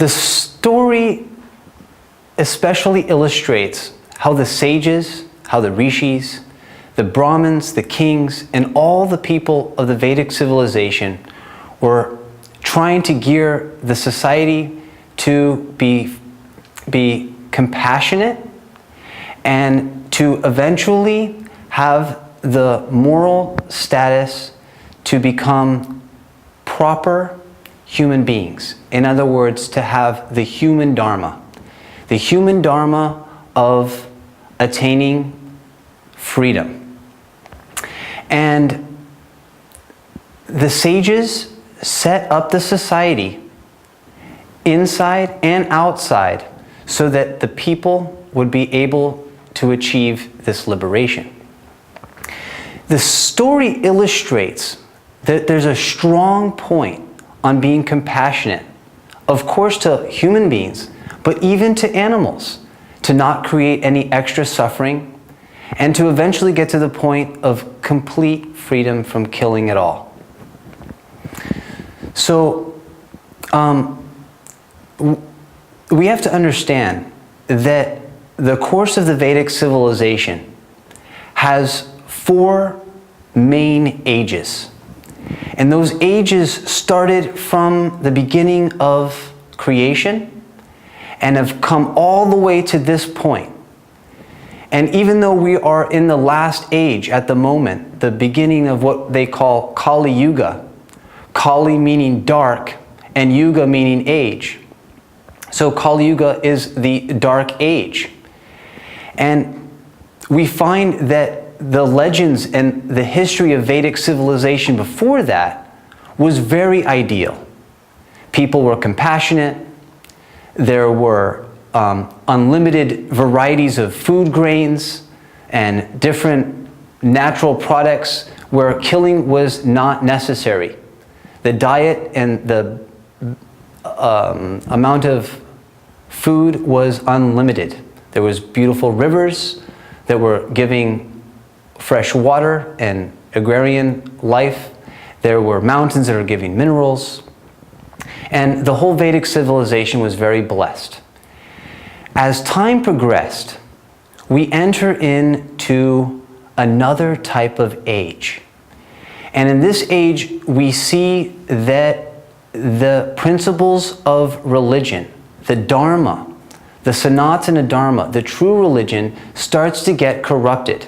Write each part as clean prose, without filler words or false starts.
the story especially illustrates how the sages, how the rishis, the Brahmins, the kings, and all the people of the Vedic civilization were trying to gear the society to be compassionate and to eventually have the moral status to become proper human beings. In other words, to have the human dharma of attaining freedom. And the sages set up the society inside and outside so that the people would be able to achieve this liberation. The story illustrates that there's a strong point on being compassionate, of course to human beings, but even to animals, to not create any extra suffering, and to eventually get to the point of complete freedom from killing at all. So, we have to understand that the course of the Vedic civilization has 4 main ages. And those ages started from the beginning of creation and have come all the way to this point. And even though we are in the last age at the moment, the beginning of what they call Kali Yuga, Kali meaning dark and Yuga meaning age. So Kali Yuga is the dark age. And we find that the legends and the history of Vedic civilization before that was very ideal. People were compassionate. There were unlimited varieties of food grains and different natural products where killing was not necessary. The diet and the amount of food was unlimited. There was beautiful rivers that were giving fresh water and agrarian life. There were mountains that are giving minerals. And the whole Vedic civilization was very blessed. As time progressed, we enter into another type of age. And in this age, we see that the principles of religion, the Dharma, the Sanatana Dharma, the true religion, starts to get corrupted.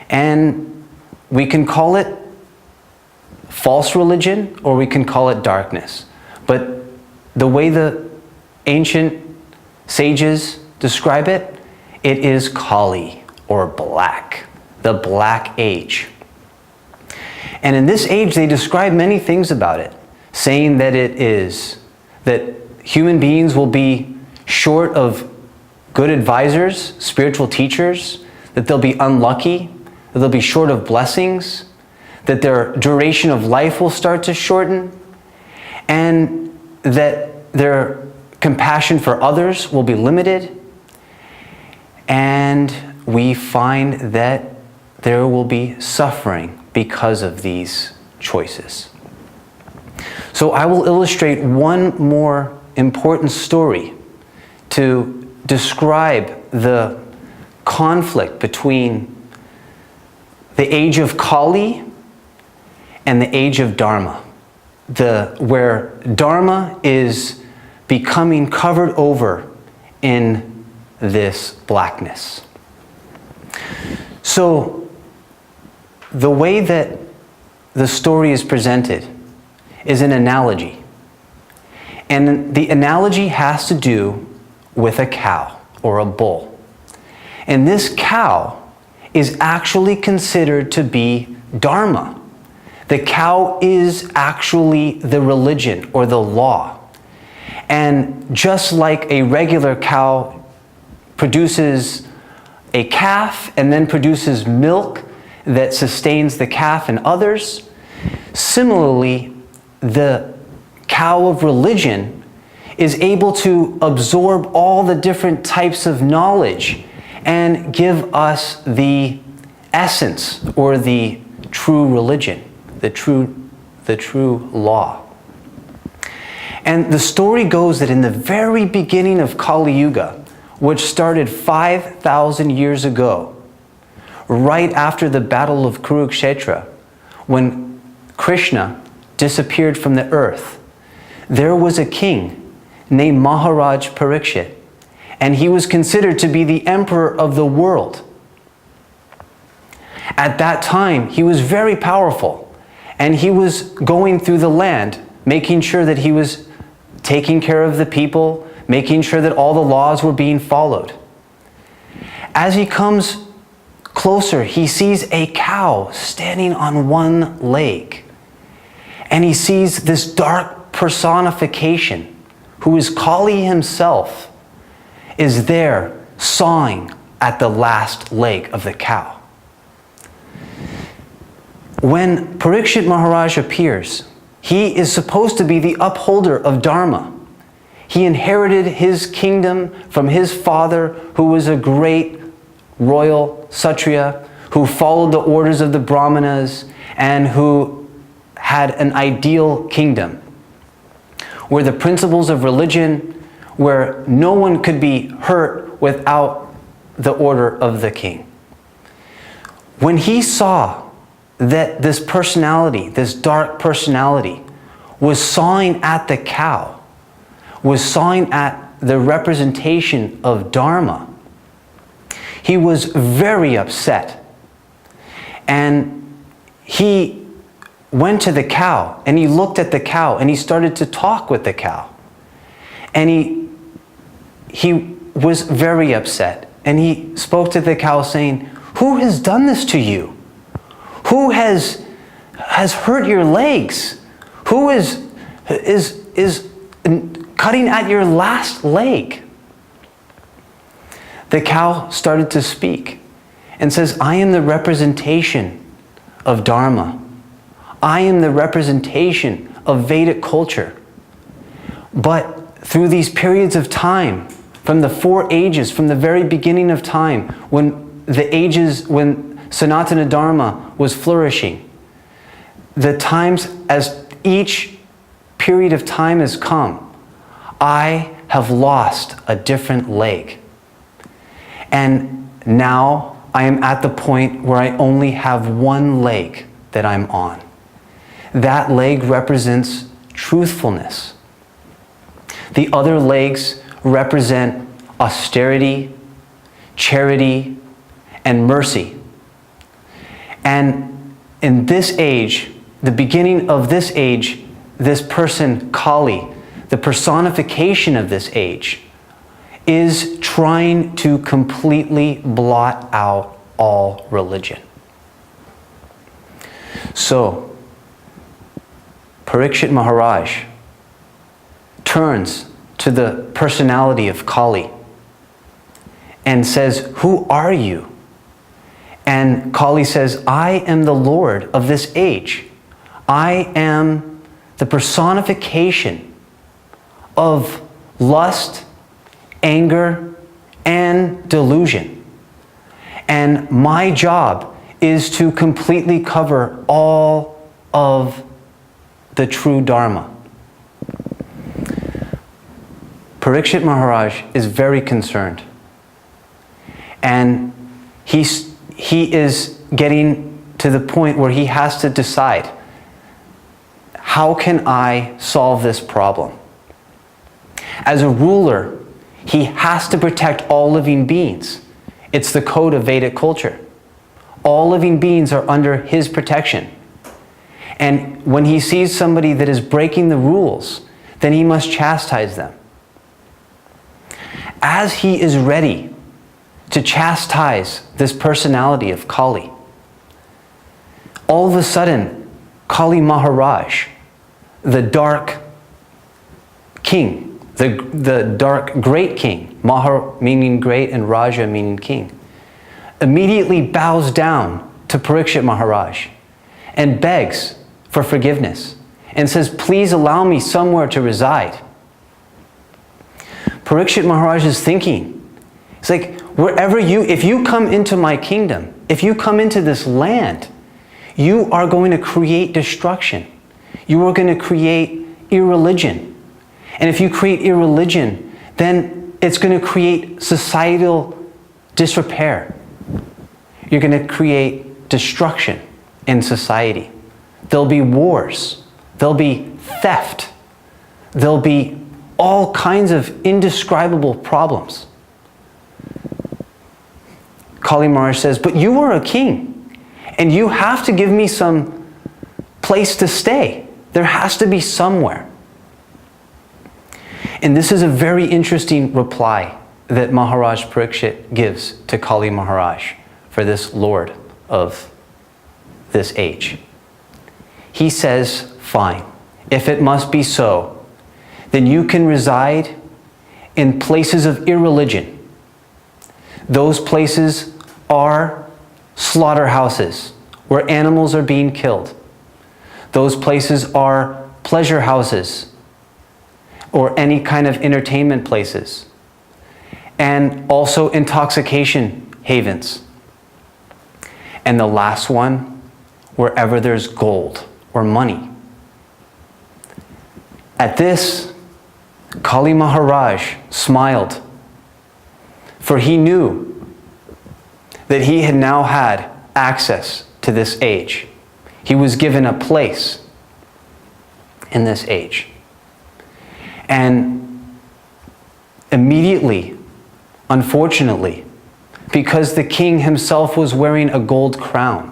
And we can call it false religion or we can call it darkness. But the way the ancient sages describe it, it is Kali or black, the black age. And in this age, they describe many things about it, saying that it is, that human beings will be short of good advisors, spiritual teachers, that they'll be unlucky, that they'll be short of blessings, that their duration of life will start to shorten, and that their compassion for others will be limited. And we find that there will be suffering because of these choices. So I will illustrate one more important story to describe the conflict between the age of Kali and the age of Dharma, where Dharma is becoming covered over in this blackness. So the way that the story is presented is an analogy. And the analogy has to do with a cow or a bull. And this cow is actually considered to be Dharma. The cow is actually the religion or the law. And just like a regular cow produces a calf and then produces milk that sustains the calf and others, similarly, the cow of religion is able to absorb all the different types of knowledge and give us the essence or the true religion, the true law. And the story goes that in the very beginning of Kali Yuga, which started 5,000 years ago, right after the Battle of Kurukshetra, when Krishna disappeared from the earth, there was a king named Maharaj Parikshit, and he was considered to be the emperor of the world. At that time, he was very powerful, and he was going through the land, making sure that he was taking care of the people, making sure that all the laws were being followed. As he comes closer, he sees a cow standing on one leg, and he sees this dark personification, who is Kali himself, is there sawing at the last leg of the cow. When Parikshit Maharaj appears, he is supposed to be the upholder of Dharma. He inherited his kingdom from his father, who was a great royal Kshatriya, who followed the orders of the Brahmanas, and who had an ideal kingdom, where the principles of religion, where no one could be hurt without the order of the king. When he saw that this personality, this dark personality, was sawing at the cow, was sawing at the representation of Dharma, he was very upset. And he went to the cow, and he looked at the cow, and he started to talk with the cow. And he was very upset. And he spoke to the cow saying, "Who has done this to you? Who has hurt your legs? Who is cutting at your last leg?" The cow started to speak and says, "I am the representation of Dharma. I am the representation of Vedic culture. But through these periods of time, from the 4 ages, from the very beginning of time, when Sanatana Dharma was flourishing, the times as each period of time has come, I have lost a different leg. And now I am at the point where I only have one leg that I'm on. That leg represents truthfulness. The other legs represent austerity, charity, and mercy. And in this age, the beginning of this age, this person, Kali, the personification of this age, is trying to completely blot out all religion. So, Parikshit Maharaj turns to the personality of Kali and says, "Who are you?" And Kali says, "I am the Lord of this age. I am the personification of lust, anger, and delusion. And my job is to completely cover all of the true Dharma." Parikshit Maharaj is very concerned. And he is getting to the point where he has to decide, how can I solve this problem? As a ruler, he has to protect all living beings. It's the code of Vedic culture. All living beings are under his protection. And when he sees somebody that is breaking the rules, then he must chastise them. As he is ready to chastise this personality of Kali, all of a sudden, Kali Maharaj, the dark king, the dark great king, Mahar meaning great and Raja meaning king, immediately bows down to Parikshit Maharaj and begs for forgiveness and says, "Please allow me somewhere to reside." Parikshit Maharaj is thinking, it's like, if you come into my kingdom, if you come into this land, you are going to create destruction. You are going to create irreligion. And if you create irreligion, then it's going to create societal disrepair. You're going to create destruction in society. There'll be wars. There'll be theft. There'll be all kinds of indescribable problems. Kali Maharaj says, but you are a king, and you have to give me some place to stay. There has to be somewhere. And this is a very interesting reply that Maharaj Parikshit gives to Kali Maharaj for this lord of this age. He says, fine, if it must be so, then you can reside in places of irreligion. Those places are slaughterhouses where animals are being killed. Those places are pleasure houses or any kind of entertainment places, and also intoxication havens. And the last one, wherever there's gold or money. At this, Kali Maharaj smiled, for he knew that he had now had access to this age. He was given a place in this age. And immediately, unfortunately, because the king himself was wearing a gold crown,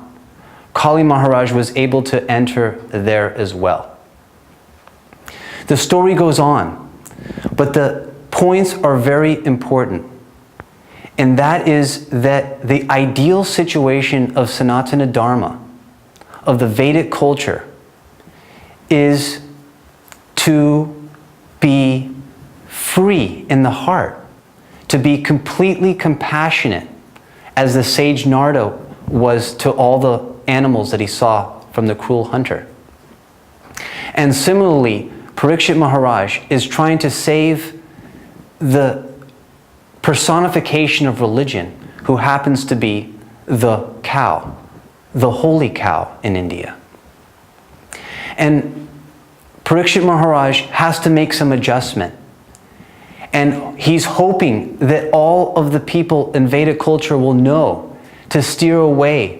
Kali Maharaj was able to enter there as well. The story goes on, but the points are very important. And that is that the ideal situation of Sanatana Dharma, of the Vedic culture, is to be free in the heart, to be completely compassionate, as the sage Narada was to all the animals that he saw from the cruel hunter. And similarly, Parikshit Maharaj is trying to save the personification of religion, who happens to be the cow, the holy cow in India. And Parikshit Maharaj has to make some adjustment. And he's hoping that all of the people in Vedic culture will know to steer away